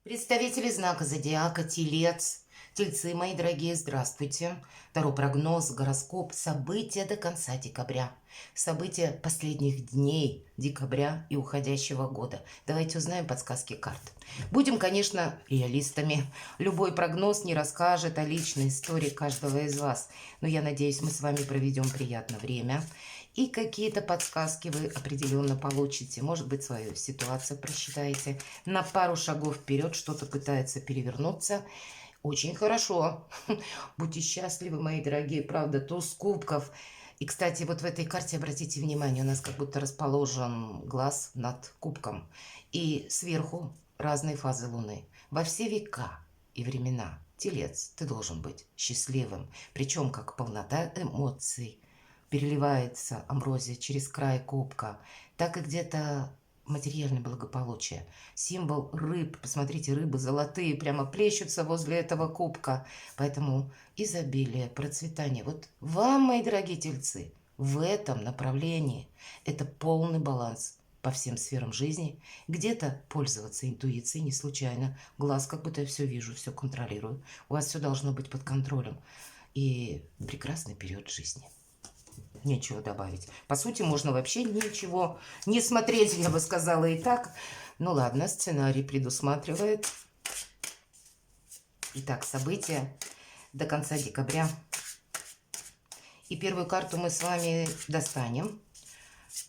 Представители знака зодиака Телец, Тельцы, мои дорогие, здравствуйте. Таро прогноз, гороскоп, события до конца декабря. События последних дней декабря и уходящего года. Давайте узнаем подсказки карт. Будем, конечно, реалистами. Любой прогноз не расскажет о личной истории каждого из вас. Но я надеюсь, мы с вами проведем приятное время. И какие-то подсказки вы определенно получите. Может быть, свою ситуацию просчитаете. На пару шагов вперед что-то пытается перевернуться. Очень хорошо. Будьте счастливы, мои дорогие. Правда, туз кубков. И, кстати, вот в этой карте, обратите внимание, у нас как будто расположен глаз над кубком. И сверху разные фазы Луны. Во все века и времена. Телец, ты должен быть счастливым. Причем как полнота эмоций переливается амброзия через край кубка, так и где-то материальное благополучие. Символ рыб. Посмотрите, рыбы золотые прямо плещутся возле этого кубка. Поэтому изобилие, процветание. Вот вам, мои дорогие тельцы, в этом направлении это полный баланс по всем сферам жизни. Где-то пользоваться интуицией не случайно. Глаз, как будто я все вижу, все контролирую. У вас все должно быть под контролем. И прекрасный период жизни. Нечего добавить. По сути, можно вообще ничего не смотреть, я бы сказала и так. Ну ладно, сценарий предусматривает. Итак, события до конца декабря. И первую карту мы с вами достанем.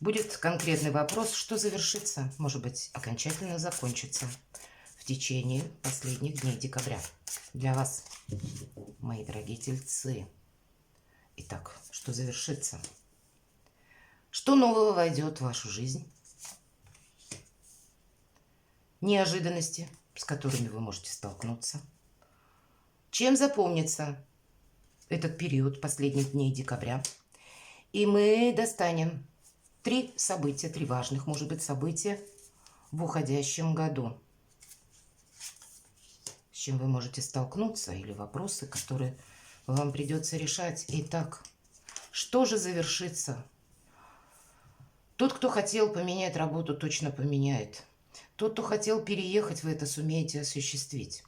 Будет конкретный вопрос, что завершится, может быть, окончательно закончится в течение последних дней декабря. Для вас, мои дорогие тельцы. Итак, что завершится? Что нового войдет в вашу жизнь? Неожиданности, с которыми вы можете столкнуться. Чем запомнится этот период последних дней декабря? И мы достанем 3 события, 3 важных, может быть, события в уходящем году. С чем вы можете столкнуться или вопросы, которые вам придется решать. Итак, что же завершится? Тот, кто хотел поменять работу, точно поменяет. Тот, кто хотел переехать, вы это сумеете осуществить.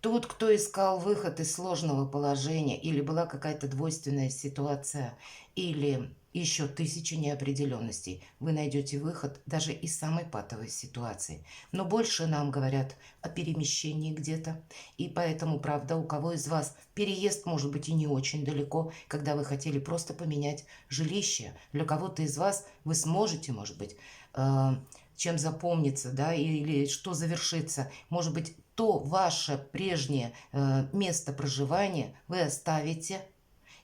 Тот, кто искал выход из сложного положения, или была какая-то двойственная ситуация, или еще 1000 неопределенностей, вы найдете выход даже из самой патовой ситуации. Но больше нам говорят о перемещении где-то. И поэтому, правда, у кого из вас переезд может быть и не очень далеко, когда вы хотели просто поменять жилище. Для кого-то из вас вы сможете, может быть, чем запомнится, да, или что завершится. Может быть, то ваше прежнее место проживания вы оставите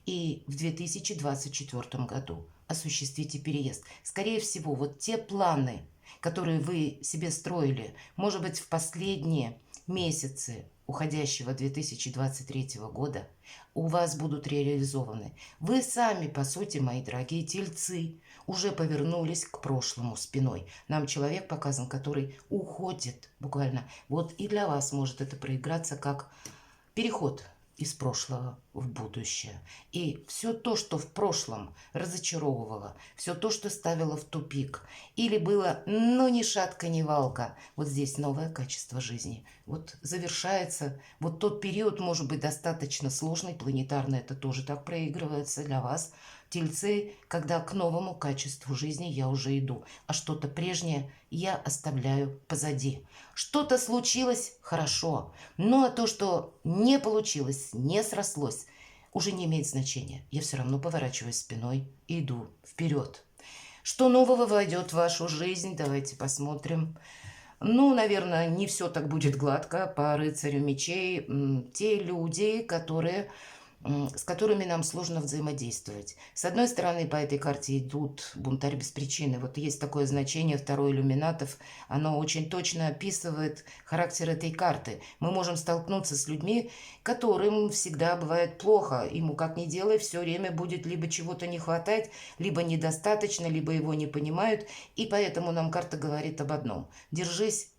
и в 2024 году осуществите переезд. Скорее всего, вот те планы, которые вы себе строили, может быть, в последние месяцы уходящего 2023 года у вас будут реализованы. Вы сами, по сути, мои дорогие тельцы, уже повернулись к прошлому спиной. Нам человек показан, который уходит буквально. Вот и для вас может это проиграться как переход из прошлого в будущее. И все то, что в прошлом разочаровывало, все то, что ставило в тупик, или было, ну, ни шатка, ни валка, вот здесь новое качество жизни. Вот завершается, вот тот период может быть достаточно сложный, планетарно это тоже так проигрывается для вас, тельцы, когда к новому качеству жизни я уже иду, а что-то прежнее я оставляю позади. Что-то случилось – хорошо, но то, что не получилось, не срослось, уже не имеет значения. Я все равно поворачиваюсь спиной и иду вперед. Что нового войдет в вашу жизнь? Давайте посмотрим. Ну, наверное, не все так будет гладко по рыцарю мечей. Те люди, с которыми нам сложно взаимодействовать. С одной стороны, по этой карте идут бунтарь без причины. Вот есть такое значение, второй иллюминатов. Оно очень точно описывает характер этой карты. Мы можем столкнуться с людьми, которым всегда бывает плохо. Ему как ни делай, все время будет либо чего-то не хватать, либо недостаточно, либо его не понимают. И поэтому нам карта говорит об одном. Держись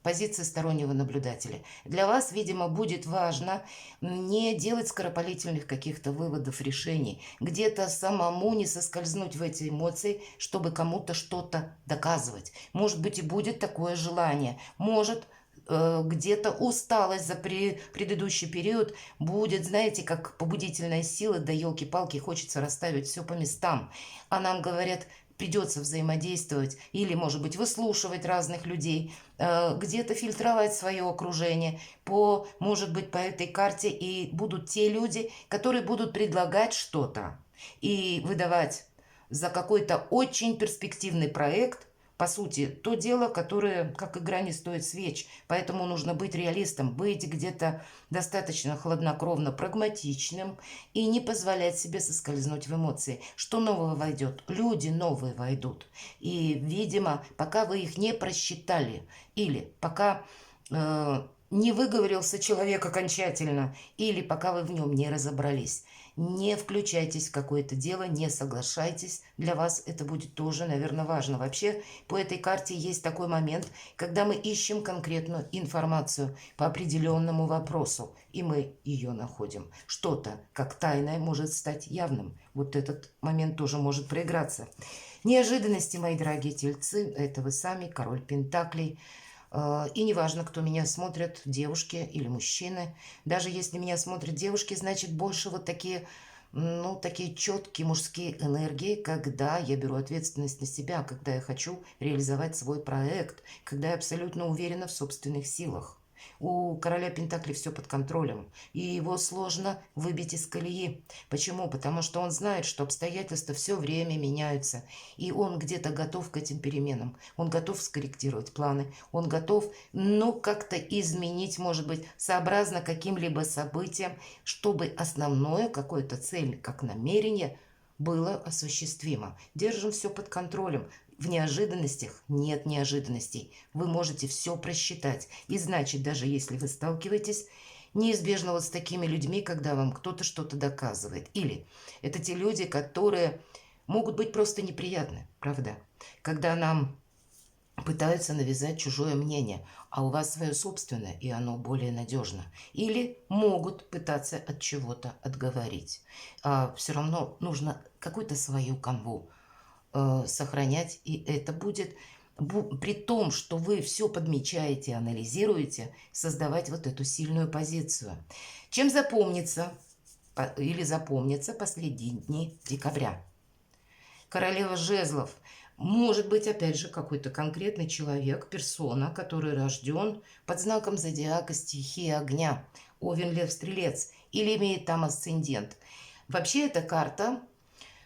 позиции стороннего наблюдателя. Для вас, видимо, будет важно не делать скоропалительных каких-то выводов, решений, где-то самому не соскользнуть в эти эмоции, чтобы кому-то что-то доказывать. Может быть, и будет такое желание. Может, где-то усталость за предыдущий период будет, знаете, как побудительная сила, да елки-палки, хочется расставить все по местам. А нам говорят, придется взаимодействовать или, может быть, выслушивать разных людей, где-то фильтровать свое окружение. Может быть, по этой карте и будут те люди, которые будут предлагать что-то и выдавать за какой-то очень перспективный проект, по сути, то дело, которое, как игра, не стоит свеч. Поэтому нужно быть реалистом, быть где-то достаточно хладнокровно прагматичным и не позволять себе соскользнуть в эмоции. Что нового войдет? Люди новые войдут. И, видимо, пока вы их не просчитали или пока не выговорился человек окончательно, или пока вы в нем не разобрались, не включайтесь в какое-то дело, не соглашайтесь. Для вас это будет тоже, наверное, важно. Вообще, по этой карте есть такой момент, когда мы ищем конкретную информацию по определенному вопросу, и мы ее находим. Что-то, как тайное, может стать явным. Вот этот момент тоже может проиграться. Неожиданности, мои дорогие тельцы, это вы сами, король пентаклей. И неважно, кто меня смотрит, девушки или мужчины. Даже если меня смотрят девушки, значит больше вот такие, ну, такие четкие мужские энергии, когда я беру ответственность на себя, когда я хочу реализовать свой проект, когда я абсолютно уверена в собственных силах. У короля Пентаклей все под контролем, и его сложно выбить из колеи. Почему? Потому что он знает, что обстоятельства все время меняются, и он где-то готов к этим переменам. Он готов скорректировать планы, он готов, ну, как-то изменить, может быть, сообразно каким-либо событиям, чтобы основное, какое-то цель, как намерение, было осуществимо. Держим все под контролем. В неожиданностях нет неожиданностей. Вы можете все просчитать. И значит, даже если вы сталкиваетесь неизбежно вот с такими людьми, когда вам кто-то что-то доказывает. Или это те люди, которые могут быть просто неприятны, правда? Когда нам пытаются навязать чужое мнение, а у вас свое собственное, и оно более надежно. Или могут пытаться от чего-то отговорить. А все равно нужно какую-то свою канву сохранять, и это будет при том, что вы все подмечаете, анализируете, создавать вот эту сильную позицию. Чем запомнится или запомнится последние дни декабря? Королева жезлов. Может быть, опять же, какой-то конкретный человек, персона, который рожден под знаком зодиака стихии огня, Овен, Лев, Стрелец, или имеет там асцендент. Вообще, эта карта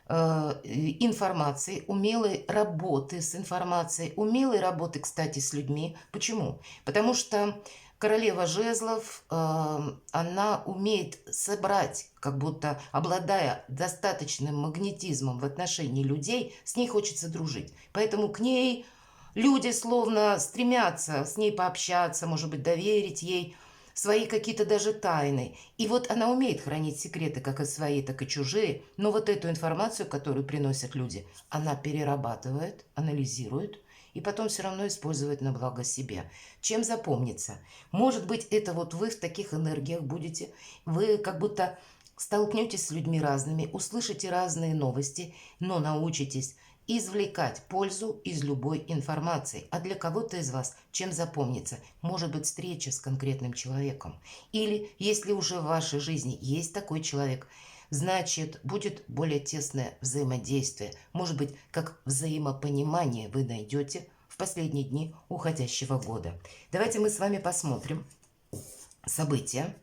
информации, умелой работы с информацией, умелой работы, кстати, с людьми. Почему? Потому что королева жезлов, она умеет собрать, как будто обладая достаточным магнетизмом в отношении людей, с ней хочется дружить. Поэтому к ней люди словно стремятся с ней пообщаться, может быть, доверить ей свои какие-то даже тайны. И вот она умеет хранить секреты, как и свои, так и чужие. Но вот эту информацию, которую приносят люди, она перерабатывает, анализирует и потом все равно использует на благо себе. Чем запомнится? Может быть, это вот вы в таких энергиях будете, вы как будто столкнетесь с людьми разными, услышите разные новости, но научитесь извлекать пользу из любой информации. А для кого-то из вас чем запомнится? Может быть, встреча с конкретным человеком. Или, если уже в вашей жизни есть такой человек, значит, будет более тесное взаимодействие. Может быть, как взаимопонимание вы найдете в последние дни уходящего года. Давайте мы с вами посмотрим события.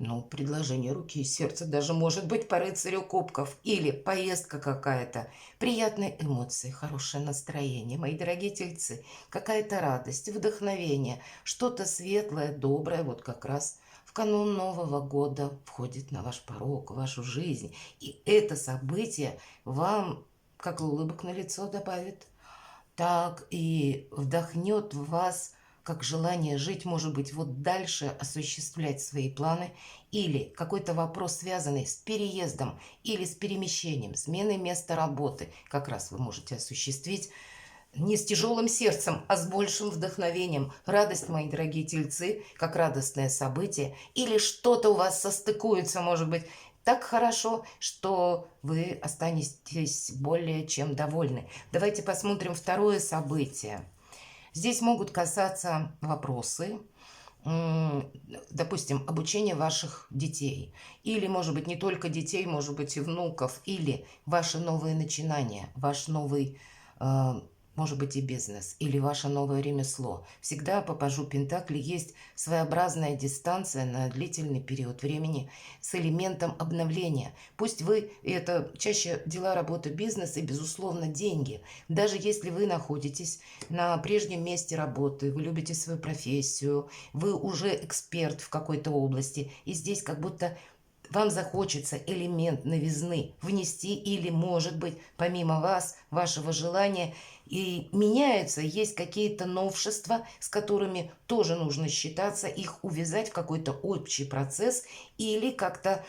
Ну, предложение руки и сердца даже может быть по рыцарю кубков. Или поездка какая-то. Приятные эмоции, хорошее настроение, мои дорогие тельцы. Какая-то радость, вдохновение. Что-то светлое, доброе, вот как раз в канун Нового года входит на ваш порог, в вашу жизнь. И это событие вам как улыбок на лицо добавит, так и вдохнет в вас как желание жить, может быть, вот дальше осуществлять свои планы, или какой-то вопрос, связанный с переездом или с перемещением, сменой места работы, как раз вы можете осуществить не с тяжелым сердцем, а с большим вдохновением. Радость, мои дорогие тельцы, как радостное событие, или что-то у вас состыкуется, может быть, так хорошо, что вы останетесь более чем довольны. Давайте посмотрим второе событие. Здесь могут касаться вопросы, допустим, обучения ваших детей. Или, может быть, не только детей, может быть, и внуков. Или ваши новые начинания, ваш новый, может быть, и бизнес. Или ваше новое ремесло. Всегда по пажу Пентакли есть своеобразная дистанция на длительный период времени с элементом обновления. Пусть вы, это чаще дела, работа, бизнес и, безусловно, деньги. Даже если вы находитесь на прежнем месте работы, вы любите свою профессию, вы уже эксперт в какой-то области, и здесь как будто вам захочется элемент новизны внести или, может быть, помимо вас, вашего желания, и меняются, есть какие-то новшества, с которыми тоже нужно считаться, их увязать в какой-то общий процесс или как-то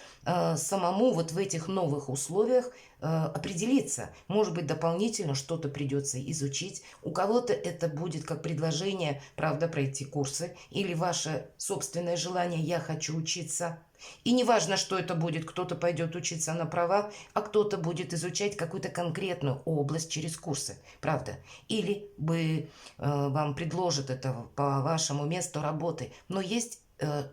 самому вот в этих новых условиях определиться. Может быть, дополнительно что-то придется изучить. У кого-то это будет как предложение, правда, пройти курсы или ваше собственное желание «я хочу учиться». И не важно, что это будет, кто-то пойдет учиться на права, а кто-то будет изучать какую-то конкретную область через курсы, правда. Или вам предложат это по вашему месту работы. Но есть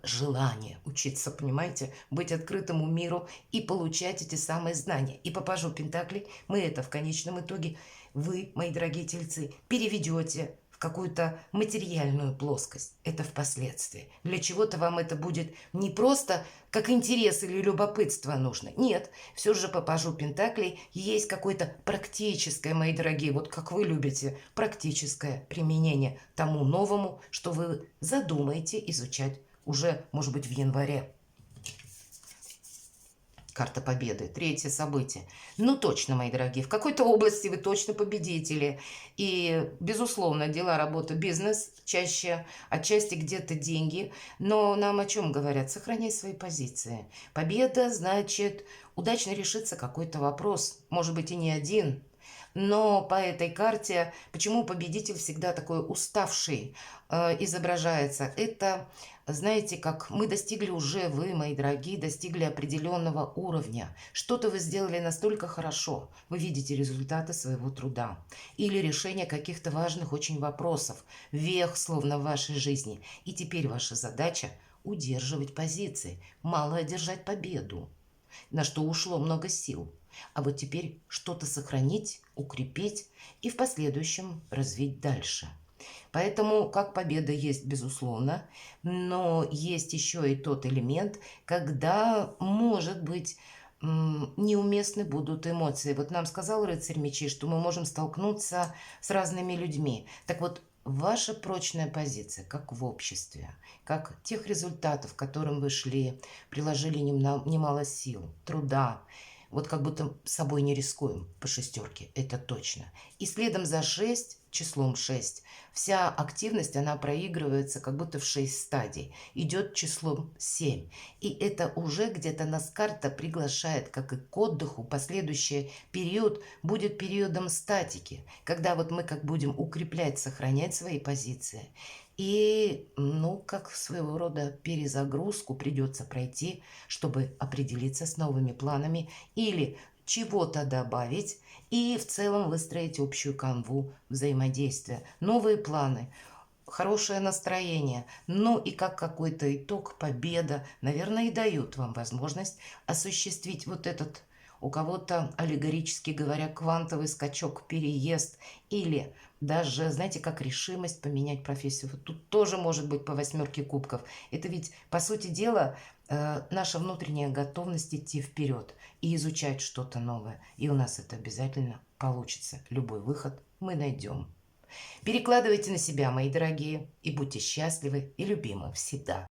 желание учиться, понимаете, быть открытому миру и получать эти самые знания. И по пажу Пентаклей мы это в конечном итоге, вы, мои дорогие тельцы, переведете в какую-то материальную плоскость. Это впоследствии. Для чего-то вам это будет не просто как интерес или любопытство нужно. Нет, все же по пажу Пентаклей есть какое-то практическое, мои дорогие, вот как вы любите, практическое применение тому новому, что вы задумаете изучать уже, может быть, в январе. Карта победы. Третье событие. Ну, точно, мои дорогие, в какой-то области вы точно победители. И, безусловно, дела, работа, бизнес чаще, отчасти где-то деньги. Но нам о чем говорят? Сохраняй свои позиции. Победа значит удачно решится какой-то вопрос. Может быть, и не один. Но по этой карте, почему победитель всегда такой уставший изображается? Это, знаете, как мы достигли уже, вы, мои дорогие, достигли определенного уровня. Что-то вы сделали настолько хорошо, вы видите результаты своего труда. Или решение каких-то важных очень вопросов, вех словно в вашей жизни. И теперь ваша задача удерживать позиции, мало одержать победу, на что ушло много сил. А вот теперь что-то сохранить, укрепить и в последующем развить дальше. Поэтому как победа есть, безусловно, но есть еще и тот элемент, когда, может быть, неуместны будут эмоции. Вот нам сказал рыцарь мечей, что мы можем столкнуться с разными людьми. Так вот, ваша прочная позиция, как в обществе, как тех результатов, к которым вы шли, приложили немало сил, труда, вот как будто собой не рискуем по шестерке, это точно. И следом за 6, числом 6, вся активность, она проигрывается как будто в 6 стадий. Идет числом 7. И это уже где-то нас карта приглашает, как и к отдыху. Последующий период будет периодом статики, когда вот мы как будем укреплять, сохранять свои позиции. И, ну, как своего рода перезагрузку придется пройти, чтобы определиться с новыми планами или чего-то добавить и в целом выстроить общую канву взаимодействия. Новые планы, хорошее настроение, ну и как какой-то итог, победа, наверное, и дают вам возможность осуществить вот этот, у кого-то, аллегорически говоря, квантовый скачок, переезд или даже, знаете, как решимость поменять профессию. Вот тут тоже может быть по 8 кубков. Это ведь, по сути дела, наша внутренняя готовность идти вперед и изучать что-то новое. И у нас это обязательно получится. Любой выход мы найдем. Перекладывайте на себя, мои дорогие, и будьте счастливы и любимы всегда.